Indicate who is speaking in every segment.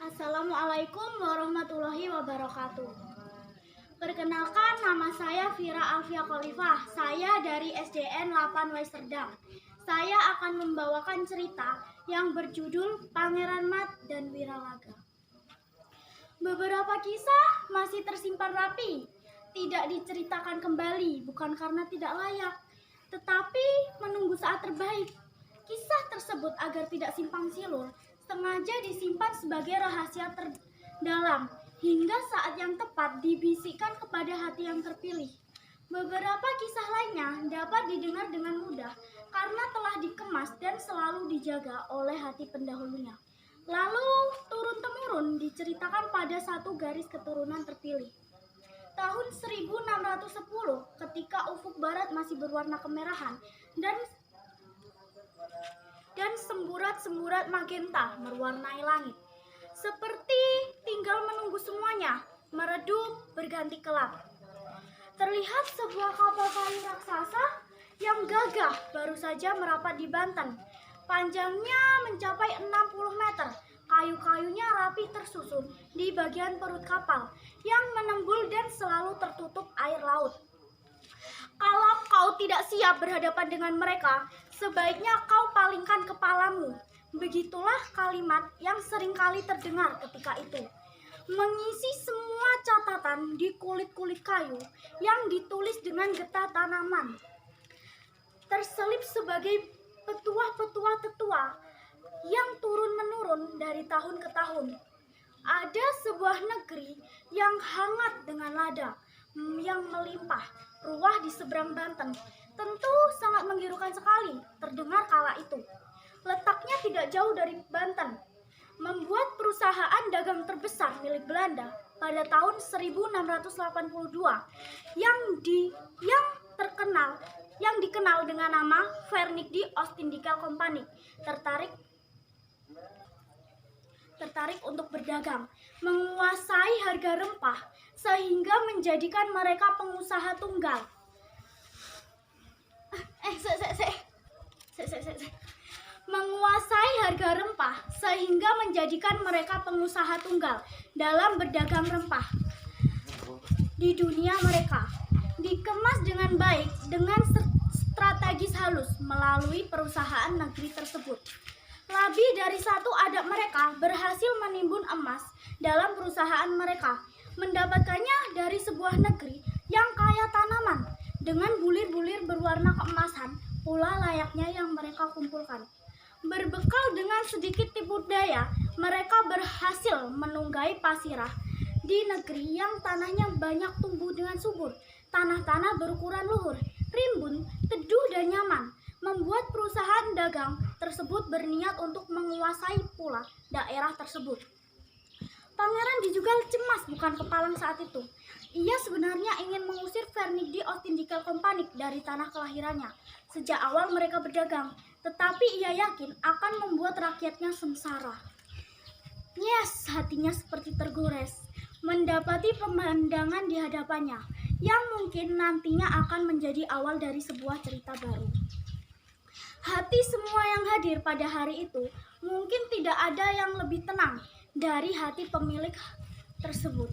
Speaker 1: Assalamualaikum warahmatullahi wabarakatuh. Perkenalkan, nama saya Vira Alfia Khalifah. Saya dari SDN 8 Westerdam. Saya akan membawakan cerita yang berjudul Pangeran Mat dan Wiralaga. Beberapa kisah masih tersimpan rapi, tidak diceritakan kembali, bukan karena tidak layak, tetapi menunggu saat terbaik. Kisah tersebut agar tidak simpang siur, sengaja disimpan sebagai rahasia terdalam, hingga saat yang tepat dibisikkan kepada hati yang terpilih. Beberapa kisah lainnya dapat didengar dengan mudah karena telah dikemas dan selalu dijaga oleh hati pendahulunya. Lalu turun-temurun diceritakan pada satu garis keturunan terpilih. Tahun 1610, ketika ufuk barat masih berwarna kemerahan dan semburat-semburat magenta mewarnai langit. Seperti tinggal menunggu semuanya meredup berganti gelap. Terlihat sebuah kapal kayu raksasa yang gagah baru saja merapat di Banten. Panjangnya mencapai 60 meter. Kayu-kayunya rapi tersusun di bagian perut kapal yang menembul dan selalu tertutup air laut. Kalau kau tidak siap berhadapan dengan mereka, sebaiknya kau palingkan kepalamu. Begitulah kalimat yang seringkali terdengar ketika itu, mengisi semua catatan di kulit-kulit kayu yang ditulis dengan getah tanaman. Terselip sebagai petuah-petuah tetua yang turun-menurun dari tahun ke tahun. Ada sebuah negeri yang hangat dengan lada yang melimpah ruah di seberang Banten. Tentu sangat menggirukan sekali terdengar kala itu. Letaknya tidak jauh dari Banten, membuat perusahaan dagang terbesar milik Belanda pada tahun 1682 yang dikenal dengan nama Verenigde Oostindische Compagnie tertarik untuk berdagang, menguasai harga rempah sehingga menjadikan mereka pengusaha tunggal. Menguasai harga rempah sehingga menjadikan mereka pengusaha tunggal dalam berdagang rempah di dunia mereka. Dikemas dengan baik dengan strategis halus melalui perusahaan negeri tersebut. Lebih dari satu adat mereka berhasil menimbun emas dalam perusahaan mereka, mendapatkannya dari sebuah negeri yang kaya tanaman dengan bulir-bulir berwarna keemasan pula layaknya yang mereka kumpulkan. Berbekal dengan sedikit tipu daya, mereka berhasil menunggai pasirah di negeri yang tanahnya banyak tumbuh dengan subur. Tanah-tanah berukuran luhur, rimbun, teduh dan nyaman, membuat perusahaan dagang tersebut berniat untuk menguasai pula daerah tersebut. Pangeran dijugal cemas bukan kepalang saat itu. Ia sebenarnya ingin mengusir Verenigde Oostindische Compagnie dari tanah kelahirannya sejak awal mereka berdagang, tetapi ia yakin akan membuat rakyatnya sengsara. Yes, hatinya seperti tergores mendapati pemandangan di hadapannya yang mungkin nantinya akan menjadi awal dari sebuah cerita baru. Hati semua yang hadir pada hari itu mungkin tidak ada yang lebih tenang dari hati pemilik tersebut.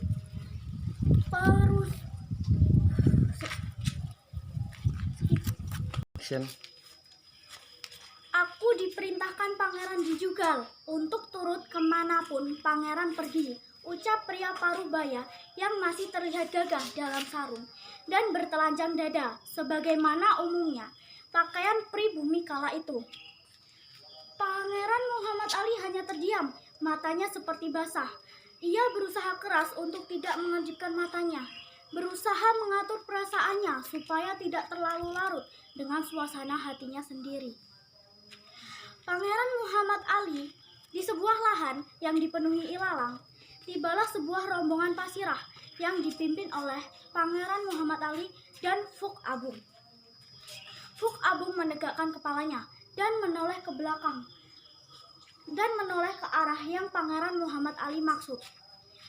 Speaker 1: Aku diperintahkan Pangeran Dijugal untuk turut kemanapun Pangeran pergi, ucap pria parubaya yang masih terlihat gagah dalam sarung dan bertelanjang dada, sebagaimana umumnya pakaian pribumi kala itu. Pangeran Muhammad Ali hanya terdiam, matanya seperti basah. Ia berusaha keras untuk tidak mengejutkan matanya, berusaha mengatur perasaannya supaya tidak terlalu larut dengan suasana hatinya sendiri. Pangeran Muhammad Ali di sebuah lahan yang dipenuhi ilalang, tibalah sebuah rombongan pasirah yang dipimpin oleh Pangeran Muhammad Ali dan Fuk Agung. Fuk Agung menegakkan kepalanya dan menoleh ke belakang dan menoleh ke arah yang Pangeran Muhammad Ali maksud.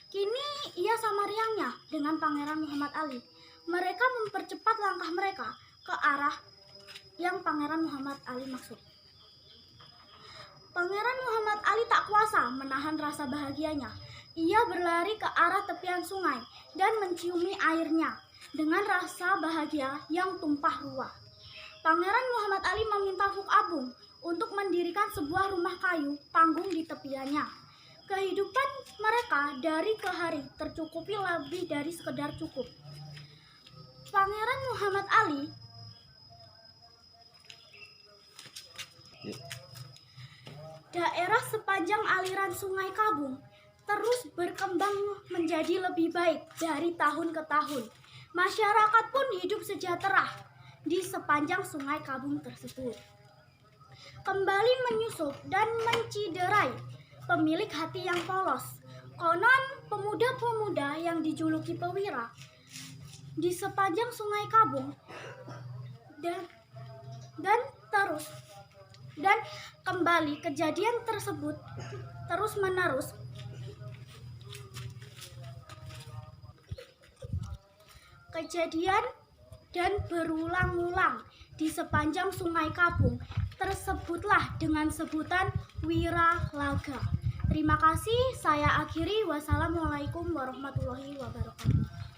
Speaker 1: Kini ia sama riangnya dengan Pangeran Muhammad Ali. Mereka mempercepat langkah mereka ke arah yang Pangeran Muhammad Ali maksud. Pangeran Muhammad Ali tak kuasa menahan rasa bahagianya. Ia berlari ke arah tepian sungai dan menciumi airnya dengan rasa bahagia yang tumpah ruah. Pangeran Muhammad Ali meminta Fuk Abung untuk mendirikan sebuah rumah kayu panggung di tepiannya. Kehidupan mereka dari ke hari tercukupi lebih dari sekedar cukup. Pangeran Muhammad Ali daerah sepanjang aliran Sungai Kabung terus berkembang menjadi lebih baik dari tahun ke tahun. Masyarakat pun hidup sejahtera di sepanjang Sungai Kabung tersebut. Kembali menyusup dan menciderai pemilik hati yang polos. Konon pemuda-pemuda yang dijuluki pewira di sepanjang Sungai Kabung dan kembali kejadian tersebut terus menerus kejadian dan berulang-ulang di sepanjang Sungai Kabung tersebutlah dengan sebutan Wiralaga. Terima kasih, saya akhiri. Wassalamualaikum warahmatullahi wabarakatuh.